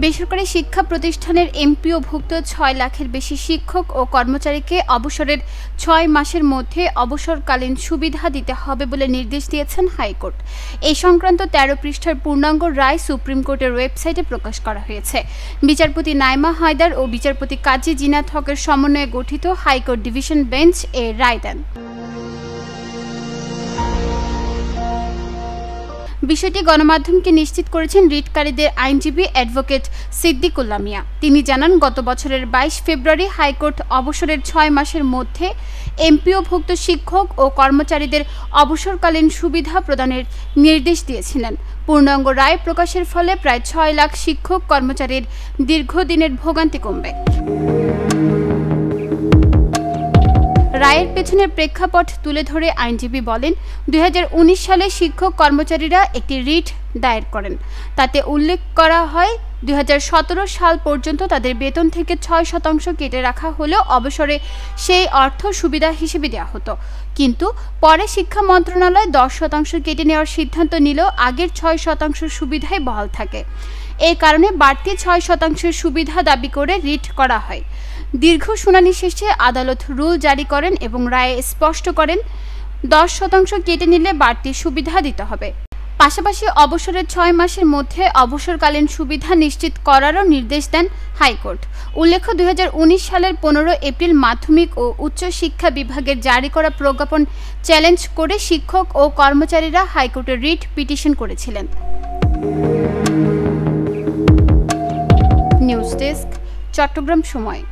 বেসরকারি শিক্ষা প্রতিষ্ঠানের এমপিওভুক্ত ৬ লাখের বেশি শিক্ষক ও কর্মচারীকে অবসরের ৬ মাসের মধ্যে অবসরকালীন সুবিধা দিতে হবে বলে নির্দেশ দিয়েছেন হাইকোর্ট। এই সংক্রান্ত ১৩ পৃষ্ঠার পূর্ণাঙ্গ রায় সুপ্রিম কোর্টের ওয়েবসাইটে প্রকাশ করা হয়েছে। বিচারপতি নাইমা হায়দার ও বিচারপতি কাজী জিনাত হকের সমন্বয়ে গঠিত হাইকোর্ট ডিভিশন বেঞ্চ এ রায় দেন। বিষয়টি গণমাধ্যমকে নিশ্চিত করেছেন রিটকারীদের আইনজীবী অ্যাডভোকেট সিদ্দিকুল্লাহ মিয়া। তিনি জানান, গত বছরের ২২ ফেব্রুয়ারি হাইকোর্ট অবসরের ৬ মাসের মধ্যে এমপিওভুক্ত শিক্ষক ও কর্মচারীদের অবসরকালীন সুবিধা প্রদানের নির্দেশ দিয়েছিলেন। পূর্ণাঙ্গ রায় প্রকাশের ফলে প্রায় ৬ লাখ শিক্ষক কর্মচারীর দীর্ঘদিনের ভোগান্তি কমবে। রায়ের পেছনের প্রেক্ষাপট তুলে ধরে আইনজীবী বলেন, ২০১৯ সালে শিক্ষক কর্মচারীরা একটি রিট দায়ের করেন। তাতে উল্লেখ করা হয় ২০১৭ সাল পর্যন্ত তাদের বেতন থেকে ৬% কেটে রাখা হলেও অবসরে সেই অর্থ সুবিধা হিসেবে দেওয়া হতো। কিন্তু পরে শিক্ষা মন্ত্রণালয় ১০% কেটে নেওয়ার সিদ্ধান্ত নিলেও আগের ৬% সুবিধাই বহাল থাকে। এই কারণে বাড়তি ৬% সুবিধা দাবি করে রিট করা হয়। দীর্ঘ শুনানি শেষে আদালত রুল জারি করেন এবং রায়ে স্পষ্ট করেন ১০% কেটে নিলে বাড়তি সুবিধা দিতে হবে। পাশাপাশি অবসরের ৬ মাসের মধ্যে অবসরকালীন সুবিধা নিশ্চিত করারও নির্দেশ দেন হাইকোর্ট। উল্লেখ্য, ২০১৯ সালের ১৫ এপ্রিল মাধ্যমিক ও উচ্চ শিক্ষা বিভাগের জারি করা প্রজ্ঞাপন চ্যালেঞ্জ করে শিক্ষক ও কর্মচারীরা হাইকোর্টে রিট পিটিশন করেছিলেন। নিউজ ডেস্ক, চট্টগ্রাম সময়।